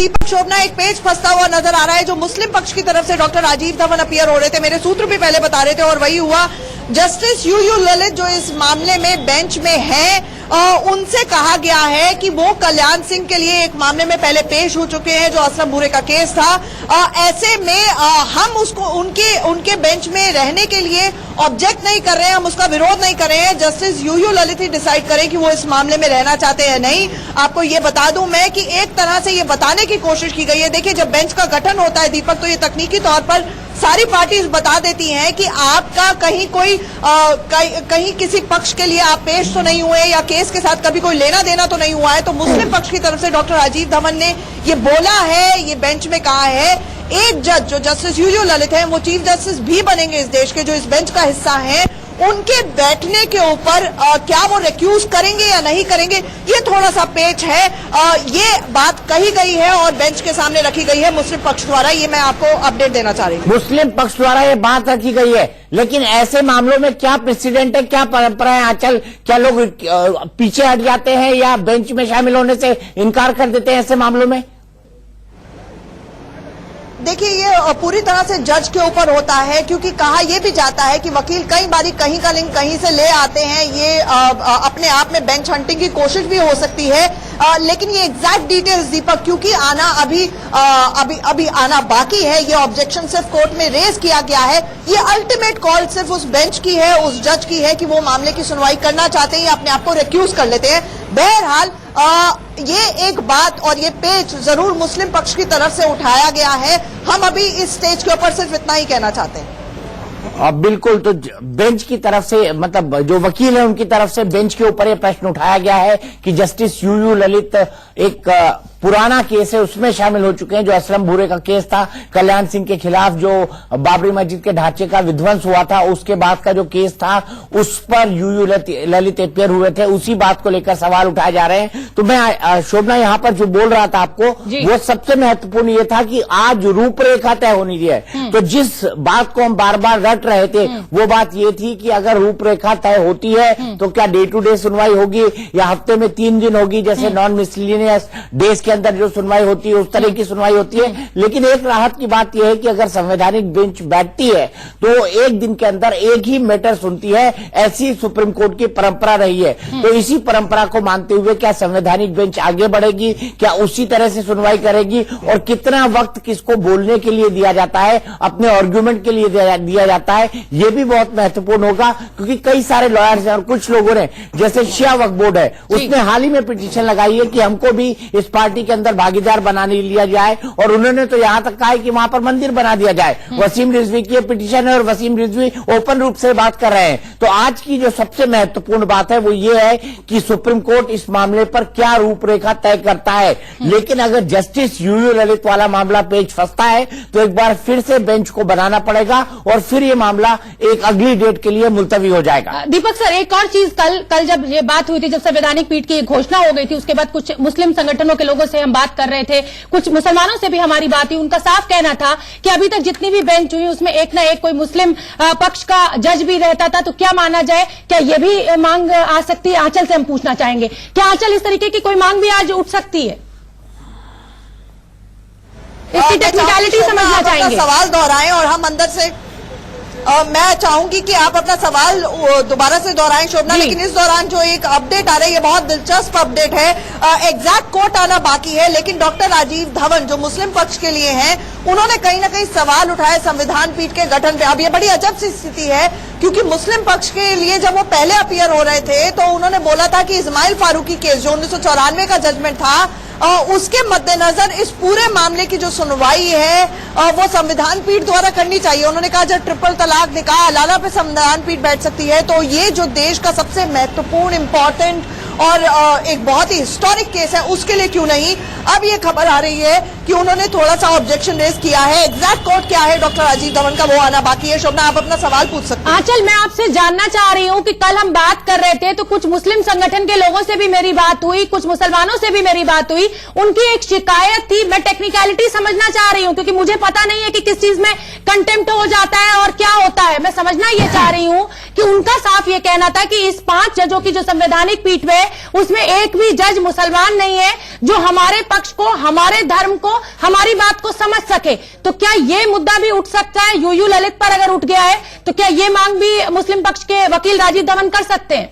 दीपक शोभना एक पेज फंसता हुआ नजर आ रहा है जो मुस्लिम पक्ष की तरफ से डॉक्टर राजीव धवन अपीयर हो रहे थे। मेरे सूत्र भी पहले बता रहे थे और वही हुआ। जस्टिस यूयू ललित जो इस मामले में बेंच में हैं, उनसे कहा गया है कि वो कल्याण सिंह के लिए एक मामले में पहले पेश हो चुके हैं जो असलम बुरे का केस था। ऐसे में हम उसको उनके बेंच में रहने के लिए ऑब्जेक्ट नहीं कर रहे हैं, हम उसका विरोध नहीं कर रहे हैं। जस्टिस यूयू ललित ही डिसाइड करें कि वो इस मामले में रहना चाहते हैं नहीं। आपको ये बता दूं मैं कि एक तरह से ये बताने की कोशिश की गई है। देखिए, जब बेंच का गठन होता है दीपक, तो ये तकनीकी तौर पर सारी पार्टीज बता देती हैं कि आपका कहीं कोई कहीं किसी पक्ष के लिए आप पेश तो नहीं हुए या केस के साथ कभी कोई लेना देना तो नहीं हुआ है। तो मुस्लिम पक्ष की तरफ से डॉक्टर राजीव धवन ने ये बोला है, ये बेंच में कहा है। एक जज जो जस्टिस यूयू ललित हैं, वो चीफ जस्टिस भी बनेंगे इस देश के, जो इस बेंच का हिस्सा हैं। उनके बैठने के ऊपर क्या वो रिक्यूज करेंगे या नहीं करेंगे, ये थोड़ा सा पेच है। ये बात कही गई है और बेंच के सामने रखी गई है मुस्लिम पक्ष द्वारा। ये मैं आपको अपडेट देना चाह रही हूँ। मुस्लिम पक्ष द्वारा ये बात रखी गई है, लेकिन ऐसे मामलों में क्या प्रेसिडेंट है, क्या परंपरा है? आंचल, क्या लोग पीछे हट जाते हैं या बेंच में शामिल होने से इनकार कर देते हैं ऐसे मामलों में? देखिए, ये पूरी तरह से जज के ऊपर होता है, क्योंकि कहा यह भी जाता है कि वकील कई बारी कहीं का लिंक कहीं से ले आते हैं। ये अपने आप में बेंच हंटिंग की कोशिश भी हो सकती है। लेकिन ये एग्जैक्ट डिटेल्स दीपक, क्योंकि आना अभी आना बाकी है। ये ऑब्जेक्शन सिर्फ कोर्ट में रेज किया गया है। ये अल्टीमेट कॉल सिर्फ उस बेंच की है, उस जज की है कि वो मामले की सुनवाई करना चाहते हैं या अपने आप को रिक्यूज कर लेते हैं। बहरहाल ये एक बात और ये पेच जरूर मुस्लिम पक्ष की तरफ से उठाया गया है। हम अभी इस स्टेज के ऊपर सिर्फ इतना ही कहना चाहते हैं। बिल्कुल, तो बेंच की तरफ से, मतलब जो वकील है उनकी तरफ से बेंच के ऊपर ये प्रश्न उठाया गया है कि जस्टिस यूयू ललित एक पुराना केस है उसमें शामिल हो चुके हैं, जो असलम बुरे का केस था कल्याण सिंह के खिलाफ, जो बाबरी मस्जिद के ढांचे का विध्वंस हुआ था, उसके बाद का जो केस था उस पर यूयू ललित अपियर हुए थे। उसी बात को लेकर सवाल उठाए जा रहे हैं। तो मैं शोभना यहाँ पर जो बोल रहा था आपको, वो सबसे महत्वपूर्ण ये था कि आज रूपरेखा तय होनी है। तो जिस बात को हम बार बार रट रहे थे वो बात ये थी कि अगर रूपरेखा तय होती है तो क्या डे टू डे सुनवाई होगी या हफ्ते में 3 दिन होगी, जैसे नॉन मिसलिनियस डेज के अंदर जो सुनवाई होती है उस तरह की सुनवाई होती है। लेकिन एक राहत की बात यह है कि अगर संवैधानिक बेंच बैठती है तो एक दिन के अंदर एक ही मैटर सुनती है। ऐसी सुप्रीम कोर्ट की परंपरा रही है। तो इसी परंपरा को मानते हुए क्या संवैधानिक बेंच आगे बढ़ेगी, क्या उसी तरह से सुनवाई करेगी, और कितना वक्त किसको बोलने के लिए दिया जाता है, अपने आर्ग्यूमेंट के लिए दिया जाता है, ये भी बहुत महत्वपूर्ण होगा। क्योंकि कई सारे लॉयर्स हैं और कुछ लोगों ने, जैसे शिया वक्फ बोर्ड है, उसने हाल ही में पिटीशन लगाई है कि हमको भी इस पार्टी के अंदर भागीदार बनाने लिया जाए, और उन्होंने तो यहां तक कहा है कि वहां पर मंदिर बना दिया जाए। वसीम रिजवी की पिटीशन है और वसीम रिजवी ओपन रूप से बात कर रहे हैं। तो आज की जो सबसे महत्वपूर्ण बात है वो ये है कि सुप्रीम कोर्ट इस मामले पर क्या रूपरेखा तय करता है। लेकिन अगर जस्टिस यूयू ललित वाला मामला पेच फंसता है तो एक बार फिर से बेंच को बनाना पड़ेगा और फिर ये मामला एक अगली डेट के लिए मुलतवी हो जाएगा। दीपक सर, एक और चीज, कल जब ये बात हुई थी, जब संवैधानिक पीठ की घोषणा हो गई थी, उसके बाद कुछ मुस्लिम संगठनों के लोगों से हम बात कर रहे थे, कुछ मुसलमानों से भी हमारी बात हुई। उनका साफ कहना था कि अभी तक जितनी भी बेंच हुई उसमें एक ना एक कोई मुस्लिम पक्ष का जज भी रहता था। तो क्या माना जाए, क्या ये भी मांग आ सकती है? आंचल से हम पूछना चाहेंगे, क्या आंचल इस तरीके की कोई मांग भी आज उठ सकती है? इसकी टेक्निकलिटी समझना चाहेंगे। सवाल दोहराएं और हम अंदर से मैं चाहूंगी कि आप अपना सवाल दोबारा से दोहराएं शोभना। लेकिन इस दौरान जो एक अपडेट आ रहा है, ये बहुत दिलचस्प अपडेट है। एग्जैक्ट कोर्ट आना बाकी है, लेकिन डॉक्टर राजीव धवन जो मुस्लिम पक्ष के लिए हैं, उन्होंने कहीं ना कहीं सवाल उठाए संविधान पीठ के गठन पे। अब ये बड़ी अजब सी स्थिति है, क्योंकि मुस्लिम पक्ष के लिए जब वो पहले अपीयर हो रहे थे तो उन्होंने बोला था कि इस्माइल फारूकी केस जो 1994 का जजमेंट था, उसके मद्देनजर इस पूरे मामले की जो सुनवाई है वो संविधान पीठ द्वारा करनी चाहिए। उन्होंने कहा जब ट्रिपल तलाक निकाह हलाला पे संविधान पीठ बैठ सकती है, तो ये जो देश का सबसे महत्वपूर्ण, इंपॉर्टेंट और एक बहुत ही हिस्टोरिक केस है, उसके लिए क्यों नहीं। अब ये खबर आ रही है कि उन्होंने थोड़ा सा ऑब्जेक्शन रेज किया है। एग्जैक्ट कोर्ट क्या है डॉक्टर राजीव धवन का, वो आना बाकी है। शोभना, आप अपना सवाल पूछ सकते हैं। आंचल, मैं आपसे जानना चाह रही हूँ कि कल हम बात कर रहे थे तो कुछ मुस्लिम संगठन के लोगों से भी मेरी बात हुई, कुछ मुसलमानों से भी मेरी बात हुई। उनकी एक शिकायत थी, मैं टेक्निकलिटी समझना चाह रही हूँ क्योंकि मुझे पता नहीं है कि किस चीज में कंटेम्प्ट हो जाता है और क्या होता है। मैं समझना ये चाह रही हूँ कि उनका साफ ये कहना था कि इस 5 जजों की जो संवैधानिक पीठ में उसमें एक भी जज मुसलमान नहीं है जो हमारे पक्ष को, हमारे धर्म को, हमारी बात को समझ सके। तो क्या ये मुद्दा भी उठ सकता है? यूयू ललित पर अगर उठ गया है तो क्या ये मांग भी मुस्लिम पक्ष के वकील राजीव धवन कर सकते हैं?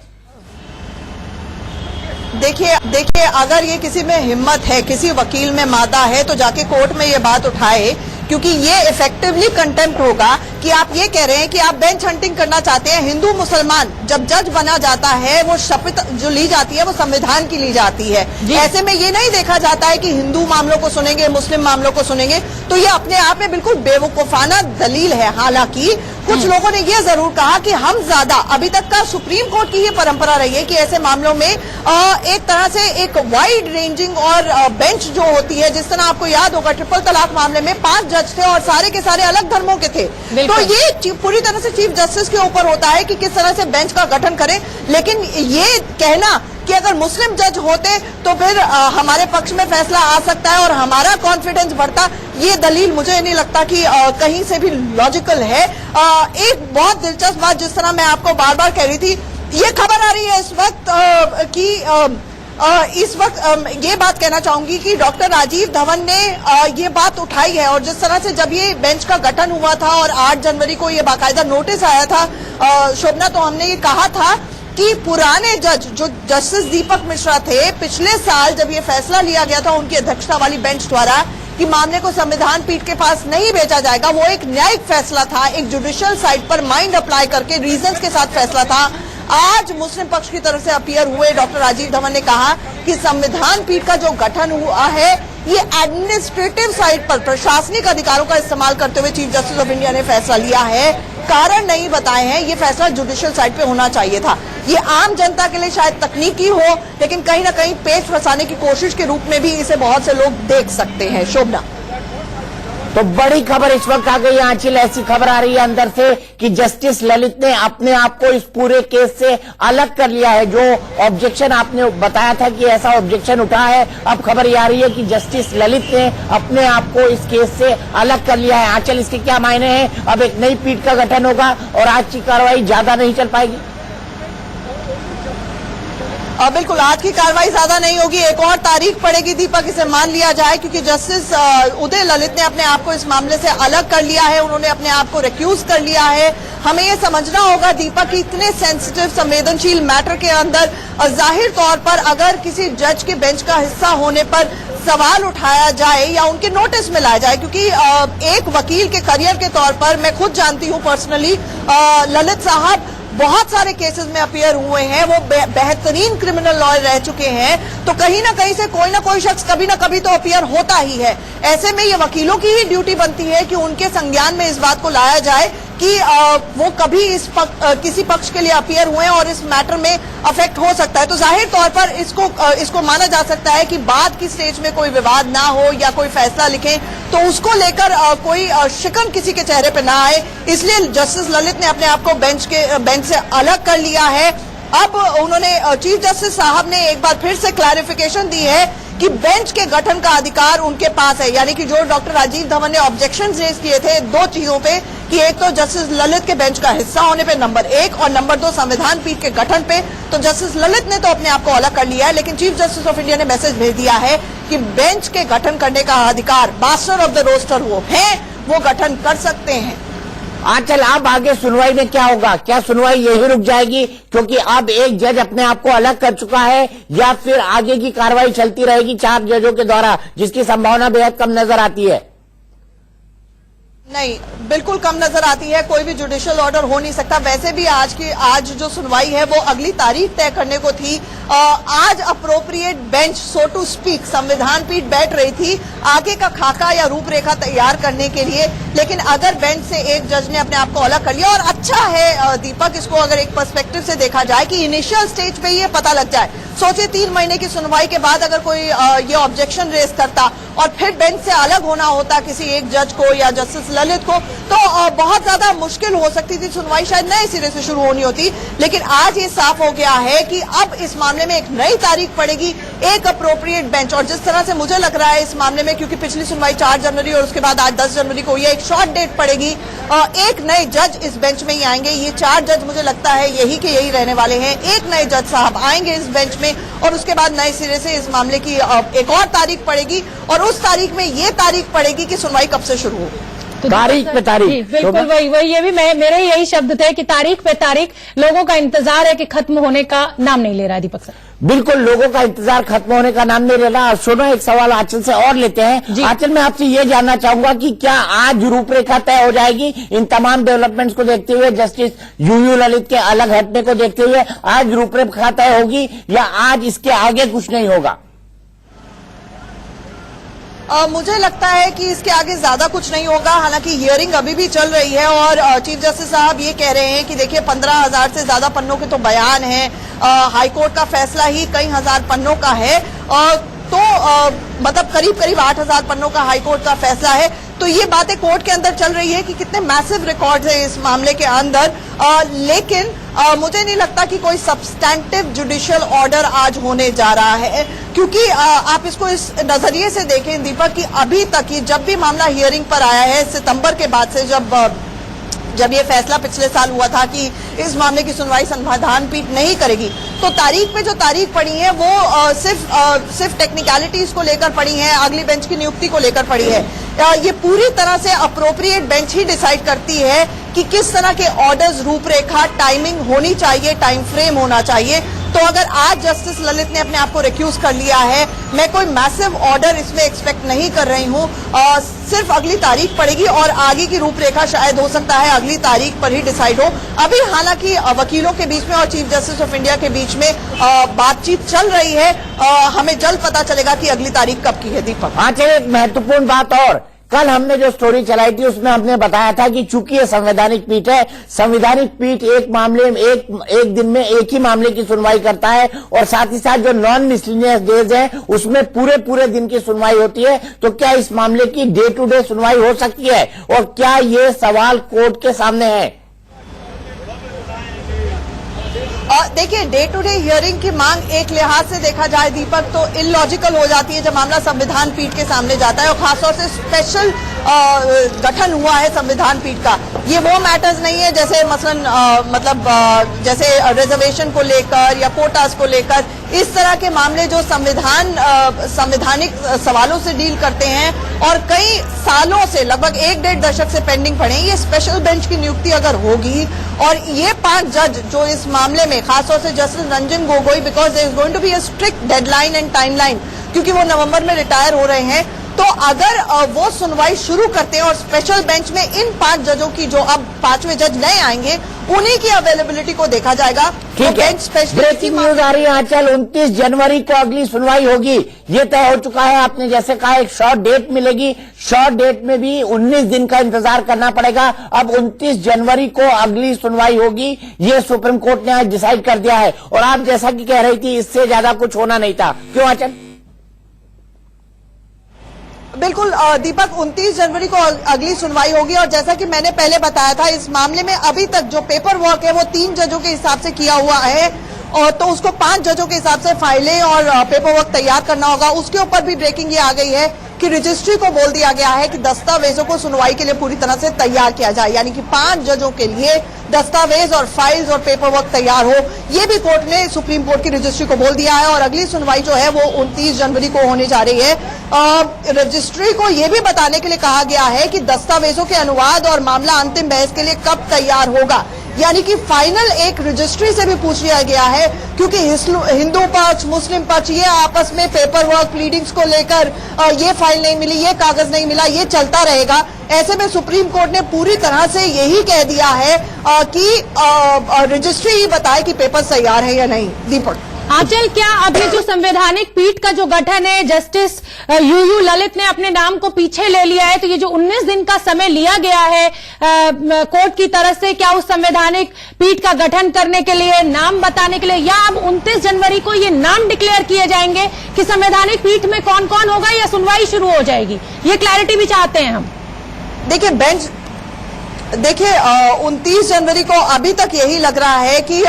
देखिए अगर ये किसी में हिम्मत है, किसी वकील में मादा है, तो जाके कोर्ट में ये बात उठाए, क्योंकि ये इफेक्टिवली कंटेम्प्ट होगा कि आप ये कह रहे हैं कि आप बेंच हंटिंग करना चाहते हैं। हिंदू मुसलमान जब जज बना जाता है, वो शपथ जो ली जाती है वो संविधान की ली जाती है। ऐसे में ये नहीं देखा जाता है कि हिंदू मामलों को सुनेंगे, मुस्लिम मामलों को सुनेंगे। तो ये अपने आप में बिल्कुल बेवकूफाना दलील है। हालांकि कुछ लोगों ने ये जरूर कहा कि हम ज्यादा, अभी तक का सुप्रीम कोर्ट की ये परंपरा रही है कि ऐसे मामलों में एक तरह से एक वाइड रेंजिंग और बेंच जो होती है, जिस तरह आपको याद होगा ट्रिपल तलाक मामले में 5 जज थे और सारे के सारे अलग धर्मों के थे। तो ये पूरी तरह से चीफ जस्टिस के ऊपर होता है कि किस तरह से बेंच का गठन करें। लेकिन ये कहना कि अगर मुस्लिम जज होते तो फिर हमारे पक्ष में फैसला आ सकता है और हमारा कॉन्फिडेंस बढ़ता, ये दलील मुझे नहीं लगता कि कहीं से भी लॉजिकल है। एक बहुत दिलचस्प बात, जिस तरह मैं आपको बार बार कह रही थी, ये खबर आ रही है इस वक्त कि इस वक्त ये बात कहना चाहूंगी कि डॉक्टर राजीव धवन ने ये बात उठाई है। और जिस तरह से जब ये बेंच का गठन हुआ था और 8 जनवरी को ये बाकायदा नोटिस आया था शोभना, तो हमने ये कहा था कि पुराने जज जो जस्टिस दीपक मिश्रा थे, पिछले साल जब ये फैसला लिया गया था उनकी अध्यक्षता वाली बेंच द्वारा कि मामले को संविधान पीठ के पास नहीं भेजा जाएगा, वो एक न्यायिक फैसला था, एक जुडिशियल साइड पर माइंड अप्लाई करके रीजंस के साथ फैसला था। आज मुस्लिम पक्ष की तरफ से अपीयर हुए डॉक्टर राजीव धवन ने कहा कि संविधान पीठ का जो गठन हुआ है, ये एडमिनिस्ट्रेटिव साइड पर प्रशासनिक अधिकारों का इस्तेमाल करते हुए चीफ जस्टिस ऑफ इंडिया ने फैसला लिया है। कारण नहीं बताए हैं, ये फैसला जुडिशियल साइड पे होना चाहिए था। ये आम जनता के लिए शायद तकनीकी हो, लेकिन कहीं ना कहीं पेच फंसाने की कोशिश के रूप में भी इसे बहुत से लोग देख सकते हैं। शोभना, तो बड़ी खबर इस वक्त आ गई आंचल, ऐसी खबर आ रही है अंदर से कि जस्टिस ललित ने अपने आप को इस पूरे केस से अलग कर लिया है। जो ऑब्जेक्शन आपने बताया था कि ऐसा ऑब्जेक्शन उठा है, अब खबर ये आ रही है कि जस्टिस ललित ने अपने आप को इस केस से अलग कर लिया है। आंचल, इसके क्या मायने हैं? अब एक नई पीठ का गठन होगा और आज की कार्रवाई ज्यादा नहीं चल पाएगी। बिल्कुल, आज की कार्रवाई ज्यादा नहीं होगी, एक और तारीख पड़ेगी दीपक, इसे मान लिया जाए, क्योंकि जस्टिस उदय ललित ने अपने आप को इस मामले से अलग कर लिया है, उन्होंने अपने आप को रिक्यूज कर लिया है। हमें ये समझना होगा दीपक कि इतने सेंसिटिव संवेदनशील मैटर के अंदर जाहिर तौर पर अगर किसी जज के बेंच का हिस्सा होने पर सवाल उठाया जाए या उनके नोटिस में लाया जाए, क्योंकि एक वकील के करियर के तौर पर मैं खुद जानती हूँ पर्सनली, ललित साहब बहुत सारे केसेस में अपीयर हुए हैं, वो बेहतरीन क्रिमिनल लॉयर रह चुके हैं, तो कहीं ना कहीं से कोई ना कोई शख्स कभी ना कभी तो अपीयर होता ही है। ऐसे में ये वकीलों की ही ड्यूटी बनती है कि उनके संज्ञान में इस बात को लाया जाए कि वो कभी किसी पक्ष के लिए अपीयर हुए और इस मैटर में अफेक्ट हो सकता है। तो जाहिर तौर पर इसको माना जा सकता है कि बाद की स्टेज में कोई विवाद ना हो या कोई फैसला लिखें तो उसको लेकर कोई शिकन किसी के चेहरे पे ना आए, इसलिए जस्टिस ललित ने अपने आप को बेंच से अलग कर लिया है। अब उन्होंने चीफ जस्टिस साहब ने एक बार फिर से क्लैरिफिकेशन दी है कि बेंच के गठन का अधिकार उनके पास है, यानी कि जो डॉक्टर राजीव धवन ने ऑब्जेक्शन रेज किए थे 2 चीजों पे, कि एक तो जस्टिस ललित के बेंच का हिस्सा होने पे नंबर 1 और नंबर 2 संविधान पीठ के गठन पे, तो जस्टिस ललित ने तो अपने आप को अलग कर लिया है, लेकिन चीफ जस्टिस ऑफ इंडिया ने मैसेज भेज दिया है कि बेंच के गठन करने का अधिकार मास्टर ऑफ द रोस्टर वो गठन कर सकते हैं। आंचल, अब आगे सुनवाई में क्या होगा? क्या सुनवाई यही रुक जाएगी क्योंकि अब एक जज अपने आप को अलग कर चुका है, या फिर आगे की कार्रवाई चलती रहेगी 4 जजों के द्वारा, जिसकी संभावना बेहद कम नजर आती है? नहीं, बिल्कुल कम नजर आती है, कोई भी जुडिशियल ऑर्डर हो नहीं सकता। वैसे भी आज जो सुनवाई है वो अगली तारीख तय करने को थी। आज appropriate bench so to speak संविधान पीठ बैठ रही थी आगे का खाका या रूपरेखा तैयार करने के लिए, लेकिन अगर बेंच से एक जज ने अपने आप को अलग कर लिया, और अच्छा है दीपक, इसको अगर एक पर्सपेक्टिव से देखा जाए कि इनिशियल स्टेज पे ये पता लग जाए। सोचिए 3 महीने की सुनवाई के बाद अगर कोई ये ऑब्जेक्शन रेज करता और फिर बेंच से अलग होना होता किसी एक जज को या जस्टिस ललित को, तो बहुत ज्यादा मुश्किल हो सकती थी, सुनवाई शायद नए सिरे से शुरू होनी होती। लेकिन आज ये साफ हो गया है कि अब इस मामले में एक नई तारीख पड़ेगी, एक अप्रोप्रिएट बेंच। और जिस तरह से मुझे लग रहा है इस मामले में, क्योंकि पिछली सुनवाई 4 जनवरी और उसके बाद आज 10 जनवरी को ये एक शॉर्ट डेट पड़ेगी, एक नए जज इस बेंच में ही आएंगे। ये 4 जज मुझे लगता है यही के यही रहने वाले हैं। एक नए जज साहब आएंगे इस बेंच में और उसके बाद नए सिरे से इस मामले की एक और तारीख पड़ेगी, और उस तारीख में ये तारीख पड़ेगी कि सुनवाई कब से शुरू हो। तो तारीख पे तारीख, बिल्कुल वही ये भी मेरे यही शब्द थे कि तारीख पे तारीख लोगों का इंतजार है कि खत्म होने का नाम नहीं ले रहा है। दीपक सर, बिल्कुल लोगों का इंतजार खत्म होने का नाम नहीं ले रहा। सुनो, एक सवाल आंचल से और लेते हैं। आंचल, मैं आपसे ये जानना चाहूंगा कि क्या आज रूपरेखा तय हो जाएगी इन तमाम डेवलपमेंट्स को देखते हुए, जस्टिस यूयू ललित के अलग हटने को देखते हुए आज रूपरेखा तय होगी या आज इसके आगे कुछ नहीं होगा? मुझे लगता है कि इसके आगे ज्यादा कुछ नहीं होगा। हालांकि हियरिंग अभी भी चल रही है और चीफ जस्टिस साहब ये कह रहे हैं कि देखिए 15,000 से ज्यादा पन्नों के तो बयान हैं, हाईकोर्ट का फैसला ही कई हजार पन्नों का है, तो मतलब करीब 8,000 पन्नों का हाईकोर्ट का फैसला है। तो ये बातें कोर्ट के अंदर चल रही है कि कितने मैसिव रिकॉर्ड्स हैं इस मामले के अंदर, लेकिन मुझे नहीं लगता कि कोई सब्सटैंटिव जुडिशियल ऑर्डर आज होने जा रहा है, क्योंकि आप इसको इस नजरिए से देखें दीपक कि अभी तक ये जब भी मामला हियरिंग पर आया है सितंबर के बाद से, जब ये फैसला पिछले साल हुआ था कि इस मामले की सुनवाई संविधान पीठ नहीं करेगी, तो तारीख पे जो तारीख पड़ी है वो सिर्फ टेक्निकलिटीज को लेकर पड़ी है, अगली बेंच की नियुक्ति को लेकर पड़ी है। ये पूरी तरह से अप्रोप्रिएट बेंच ही डिसाइड करती है कि किस तरह के ऑर्डर्स, रूपरेखा, टाइमिंग होनी चाहिए, टाइम फ्रेम होना चाहिए। तो अगर आज जस्टिस ललित ने अपने आप को रिक्यूज कर लिया है, मैं कोई मैसिव ऑर्डर इसमें एक्सपेक्ट नहीं कर रही हूँ, सिर्फ अगली तारीख पड़ेगी और आगे की रूपरेखा शायद हो सकता है अगली तारीख पर ही डिसाइड हो। अभी हालांकि वकीलों के बीच में और चीफ जस्टिस ऑफ इंडिया के बीच में बातचीत चल रही है, हमें जल्द पता चलेगा कि अगली तारीख कब की है। दीपक, हाँ, चलिए एक महत्वपूर्ण बात और, कल हमने जो स्टोरी चलाई थी उसमें हमने बताया था कि चूंकि ये संवैधानिक पीठ है, संवैधानिक पीठ एक मामले में एक दिन में एक ही मामले की सुनवाई करता है और साथ ही साथ जो नॉन मिसलिनियस डेज है उसमें पूरे दिन की सुनवाई होती है। तो क्या इस मामले की डे टू डे सुनवाई हो सकती है और क्या ये सवाल कोर्ट के सामने है? देखिए, डे टू डे हियरिंग की मांग एक लिहाज से देखा जाए दीपक तो इलॉजिकल हो जाती है जब मामला संविधान पीठ के सामने जाता है, और खासतौर से स्पेशल गठन हुआ है संविधान पीठ का। ये वो मैटर्स नहीं है जैसे मसलन जैसे रिजर्वेशन को लेकर या कोटास को लेकर, इस तरह के मामले जो संवैधानिक सवालों से डील करते हैं और कई सालों से, लगभग 1-1.5 दशक से पेंडिंग पड़े हैं। ये स्पेशल बेंच की नियुक्ति अगर होगी और ये 5 जज जो इस मामले में, खासतौर से justice Ranjan Gogoi, because there is going to be a strict deadline and timeline, क्योंकि वो नवंबर में रिटायर हो रहे हैं, तो अगर वो सुनवाई शुरू करते हैं और स्पेशल बेंच में इन 5 जजों की, जो अब 5वें जज नए आएंगे, उन्हीं की अवेलेबिलिटी को देखा जाएगा। ठीक है, ब्रेकिंग न्यूज आ रही है आंचल, 29 जनवरी को अगली सुनवाई होगी, ये तय हो चुका है। आपने जैसे कहा एक शॉर्ट डेट मिलेगी, शॉर्ट डेट में भी 19 दिन का इंतजार करना पड़ेगा। अब 29 जनवरी को अगली सुनवाई होगी, ये सुप्रीम कोर्ट ने आज डिसाइड कर दिया है। और आप जैसा कि कह रही थी इससे ज्यादा कुछ होना नहीं था, क्यों आंचल? बिल्कुल दीपक, 29 जनवरी को अगली सुनवाई होगी और जैसा कि मैंने पहले बताया था, इस मामले में अभी तक जो पेपर वर्क है वो 3 जजों के हिसाब से किया हुआ है, और तो उसको 5 जजों के हिसाब से फाइलें और पेपर वर्क तैयार करना होगा। उसके ऊपर भी ब्रेकिंग ये आ गई है कि रजिस्ट्री को बोल दिया गया है कि दस्तावेजों को सुनवाई के लिए पूरी तरह से तैयार किया जाए, यानी कि 5 जजों के लिए दस्तावेज और फाइल्स और पेपर वर्क तैयार हो। ये भी कोर्ट ने सुप्रीम कोर्ट की रजिस्ट्री को बोल दिया है और अगली सुनवाई जो है वो 29 जनवरी को होने जा रही है। रजिस्ट्री को ये भी बताने के लिए कहा गया है कि दस्तावेजों के अनुवाद और मामला अंतिम बहस के लिए कब तैयार होगा, यानी कि फाइनल एक रजिस्ट्री से भी पूछ लिया गया है, क्योंकि हिंदू पक्ष, मुस्लिम पक्ष ये आपस में पेपर वर्क, प्लीडिंग्स को लेकर ये फाइल नहीं मिली, ये कागज नहीं मिला, ये चलता रहेगा। ऐसे में सुप्रीम कोर्ट ने पूरी तरह से यही कह दिया है कि रजिस्ट्री ही बताए कि पेपर तैयार है या नहीं। दीपक, आंचल, क्या अब ये जो संवैधानिक पीठ का जो गठन है, जस्टिस यूयू ललित ने अपने नाम को पीछे ले लिया है, तो ये जो 19 दिन का समय लिया गया है कोर्ट की तरफ से, क्या उस संवैधानिक पीठ का गठन करने के लिए, नाम बताने के लिए, या अब 29 जनवरी को ये नाम डिक्लेयर किए जाएंगे कि संवैधानिक पीठ में कौन कौन होगा, या सुनवाई शुरू हो जाएगी? ये क्लैरिटी भी चाहते हैं हम। देखिए 29 जनवरी को अभी तक यही लग रहा है कि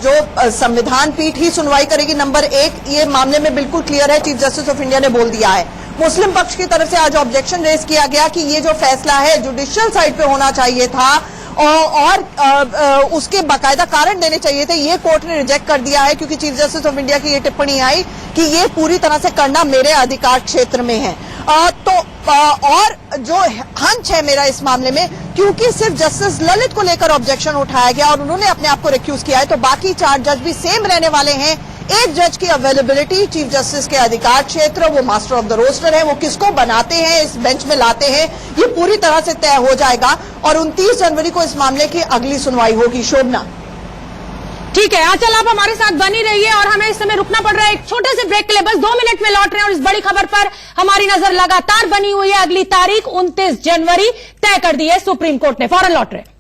जो संविधान पीठ ही सुनवाई करेगी। नंबर एक, ये मामले में बिल्कुल क्लियर है, चीफ जस्टिस ऑफ इंडिया ने बोल दिया है। मुस्लिम पक्ष की तरफ से आज ऑब्जेक्शन रेज किया गया कि ये जो फैसला है जुडिशियल साइड पे होना चाहिए था और उसके बाकायदा कारण देने चाहिए थे, ये कोर्ट ने रिजेक्ट कर दिया है, क्योंकि चीफ जस्टिस ऑफ इंडिया की ये टिप्पणी आई कि ये पूरी तरह से करना मेरे अधिकार क्षेत्र में है। और जो हंच है मेरा इस मामले में, क्योंकि सिर्फ जस्टिस ललित को लेकर ऑब्जेक्शन उठाया गया और उन्होंने अपने आप को रिक्यूज किया है, तो बाकी 4 जज भी सेम रहने वाले हैं। एक जज की अवेलेबिलिटी, चीफ जस्टिस के अधिकार क्षेत्र, वो मास्टर ऑफ द रोस्टर है, वो किसको बनाते हैं, इस बेंच में लाते हैं, ये पूरी तरह से तय हो जाएगा और 29 जनवरी को इस मामले की अगली सुनवाई होगी। शोभना, ठीक है आंचल, आप हमारे साथ बनी रहिए और हमें इस समय रुकना पड़ रहा है एक छोटे से ब्रेक के लिए, बस 2 मिनट में लौट रहे हैं और इस बड़ी खबर पर हमारी नजर लगातार बनी हुई है। अगली तारीख 29 जनवरी तय कर दी है सुप्रीम कोर्ट ने। फौरन लौट रहे हैं।